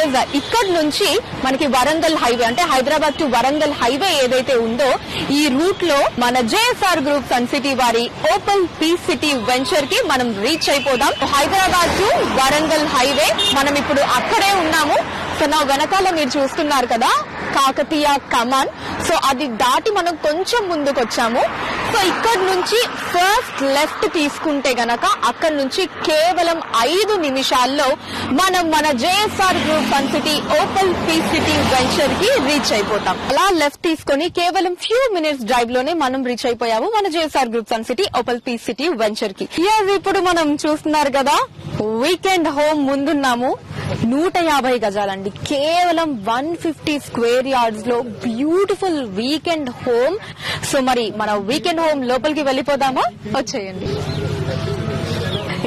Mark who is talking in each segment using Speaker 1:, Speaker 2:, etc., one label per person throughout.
Speaker 1: Because ఇక్కడ నుంచి మనకి వరంగల్ హైవే అంటే హైదరాబాద్ టు వరంగల్ హైవే ఏదైతే ఉందో ఈ రూట్ లో మన జేఎస్ఆర్ గ్రూప్ సన్ సిటీ వారి ఓపెల్ పీస్ సిటీ వెంచర్ కి మనం రీచ్ అయిపోదాం. హైదరాబాద్ టు వరంగల్ హైవే మనం ఇప్పుడు అక్కడే ఉన్నాము. సో నా వెనకాల మీరు చూస్తున్నారు కదా కాకతీయ కమాన్. సో అది దాటి మనం కొంచెం ముందుకు వచ్చాము. సో ఇక్కడ నుంచి ఫస్ట్ లెఫ్ట్ తీసుకుంటే గనక అక్కడ నుంచి కేవలం 5 నిమిషాల్లో మనం మన JSR group sun city opal peace city venture కి రీచ్ అయిపోతాం. అలా లెఫ్ట్ తీసుకొని కేవలం ఫ్యూ మినిట్స్ డ్రైవ్ లోనే మనం రీచ్ అయిపోయాము మన JSR group sun city opal peace city venture కి. ఇప్పుడు మనం చూస్తున్నారు కదా వీకెండ్ హోమ్ ముందున్నాము. 150 గజాలండి, కేవలం 150 స్క్వేర్ యార్డ్స్ లో బ్యూటిఫుల్ వీకెండ్ హోమ్. సో మరి మన వీకెండ్ హోమ్ లోపలికి వెళ్ళిపోదామా? వచ్చేయండి.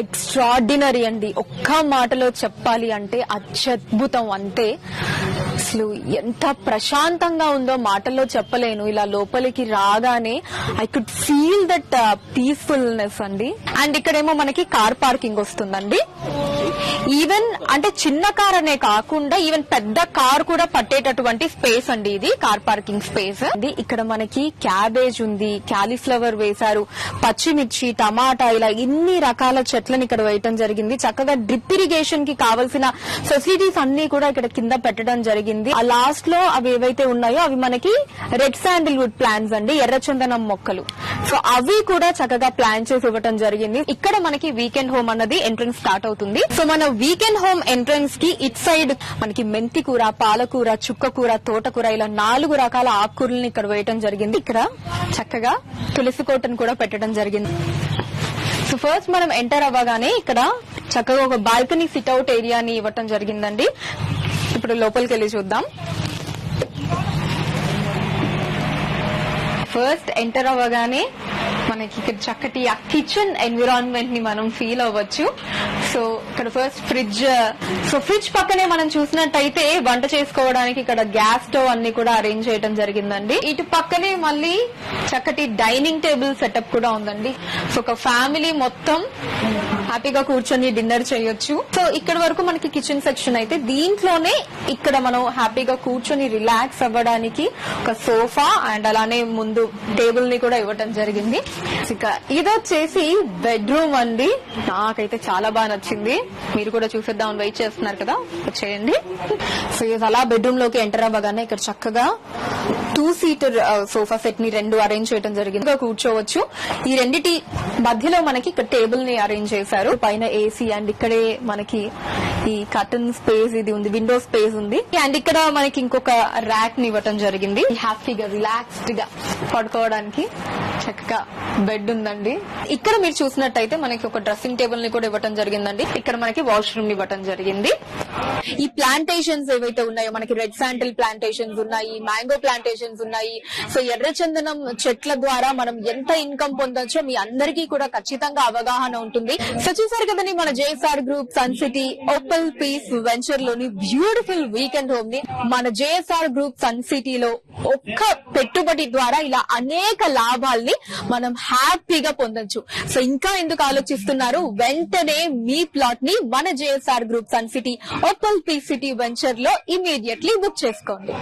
Speaker 1: ఎక్స్ట్రాడినరీ అండి, ఒక్క మాటలో చెప్పాలి అంటే అత్యద్భుతం. అంటే అసలు ఎంత ప్రశాంతంగా ఉందో మాటల్లో చెప్పలేను. ఇలా లోపలికి రాగానే I could feel that peacefulness అండి. అండ్ ఇక్కడేమో మనకి కార్ పార్కింగ్ వస్తుందండి. ఈవెన్ అంటే చిన్న కార్ అనే కాకుండా ఈవెన్ పెద్ద కార్ కూడా పట్టేటటువంటి స్పేస్ అండి ఇది కార్ పార్కింగ్ స్పేస్. ఇక్కడ మనకి క్యాబేజ్ ఉంది, క్యాలీఫ్లవర్ వేశారు, పచ్చిమిర్చి, టమాటా, ఇలా ఇన్ని రకాల చెట్లను ఇక్కడ వేయటం జరిగింది. చక్కగా డ్రిప్ ఇరిగేషన్ కి కావాల్సిన ఫెసిలిటీస్ అన్ని కూడా ఇక్కడ కింద పెట్టడం జరిగింది. ఆ లాస్ట్ లో అవి ఏవైతే ఉన్నాయో అవి మనకి రెడ్ శాండిల్వుడ్ ప్లాంట్స్ అండి, ఎర్రచందనం మొక్కలు. సో అవి కూడా చక్కగా ప్లాన్ చేసి ఇవ్వటం జరిగింది. ఇక్కడ మనకి వీకెండ్ హోమ్ అన్నది ఎంట్రన్స్ స్టార్ట్ అవుతుంది. సో మన వీకెండ్ హోమ్ ఎంట్రన్స్ కి ఇట్ సైడ్ మనకి మెంతి కూర, పాలకూర, చుక్కకూర, తోటకూర, ఇలా 4 రకాల ఆకుకూరల్ని ఇక్కడ వేయటం జరిగింది. ఇక్కడ చక్కగా తులసి కోటను కూడా పెట్టడం జరిగింది. సో ఫస్ట్ మనం ఎంటర్ అవ్వగానే ఇక్కడ చక్కగా ఒక బాల్కనీ సిట్అవుట్ ఏరియాని ఇవ్వటం జరిగిందండి. ఇప్పుడు లోపలికి వెళ్ళి చూద్దాం. ఫస్ట్ ఎంటర్ అవ్వగానే మనకి ఇక్కడ చక్కటి ఆ కిచెన్ ఎన్విరాన్మెంట్ ని మనం ఫీల్ అవ్వచ్చు. సో ఇక్కడ ఫస్ట్ ఫ్రిడ్జ్. సో ఫ్రిడ్జ్ పక్కనే మనం చూసినట్టయితే వంట చేసుకోవడానికి ఇక్కడ గ్యాస్ స్టవ్ అన్ని కూడా అరేంజ్ చేయడం జరిగిందండి. ఇటు పక్కనే మళ్ళీ చక్కటి డైనింగ్ టేబుల్ సెటప్ కూడా ఉందండి. సో ఒక ఫ్యామిలీ మొత్తం హ్యాపీగా కూర్చొని డిన్నర్ చేయొచ్చు. సో ఇక్కడ వరకు మనకి కిచెన్ సెక్షన్ అయితే దీంట్లోనే ఇక్కడ మనం హ్యాపీగా కూర్చొని రిలాక్స్ అవ్వడానికి ఒక సోఫా అండ్ అలానే ముందు టేబుల్ ని కూడా ఇవ్వటం జరిగింది. ఇక ఇది వచ్చేసి బెడ్రూమ్ అండి. నాకైతే చాలా బాగా నచ్చింది. మీరు కూడా చూసేద్దామని వెయిట్ చేస్తున్నారు కదా, వచ్చేయండి. సో ఇది అలా బెడ్రూమ్ లోకి ఎంటర్ అవ్వగానే ఇక్కడ చక్కగా 2 సీటర్ సోఫా సెట్ ని 2 అరేంజ్ చేయడం జరిగింది. కూర్చోవచ్చు. ఈ రెండిటి మధ్యలో మనకి ఇక్కడ టేబుల్ ని అరేంజ్ చేశారు. పైన ఏసీ అండ్ ఇక్కడే మనకి ఈ కర్టన్ స్పేస్ ఇది ఉంది, విండో స్పేస్ ఉంది. అండ్ ఇక్కడ మనకి ఇంకొక ర్యాక్ ని ఇవ్వటం జరిగింది. హ్యాపీగా రిలాక్స్డ్ గా పడుకోవడానికి చక్కగా బెడ్ ఉందండి. ఇక్కడ మీరు చూసినట్టయితే మనకి ఒక డ్రెస్సింగ్ టేబుల్ ని కూడా ఇవ్వటం జరిగిందండి. ఇక్కడ మనకి వాష్రూమ్ ఇవ్వటం జరిగింది. ఈ ప్లాంటేషన్స్ ఏవైతే ఉన్నాయో మనకి రెడ్ శాండిల్ ప్లాంటేషన్స్ ఉన్నాయి, మ్యాంగో ప్లాంటేషన్స్ ఉన్నాయి. సో ఎర్రచందనం చెట్ల ద్వారా మనం ఎంత ఇన్కమ్ పొందొచ్చో మీ అందరికీ కూడా ఖచ్చితంగా అవగాహన ఉంటుంది. సో చూసారు కదండి మన JSR group sun city opal peace venture లోని బ్యూటిఫుల్ వీకెండ్ హోమ్ ని మన జేఎస్ఆర్ గ్రూప్ సన్ సిటీలో ఒక్క పెట్టుబడి ద్వారా ఇలా అనేక లాభాల్ని మనం హ్యాపీగా పొందొచ్చు. సో ఇంకా ఎందుకు ఆలోచిస్తున్నారు? వెంటనే మీ ప్లాట్ ని మన JSR group sun city opal peace city venture లో ఇమీడియట్లీ బుక్ చేసుకోండి.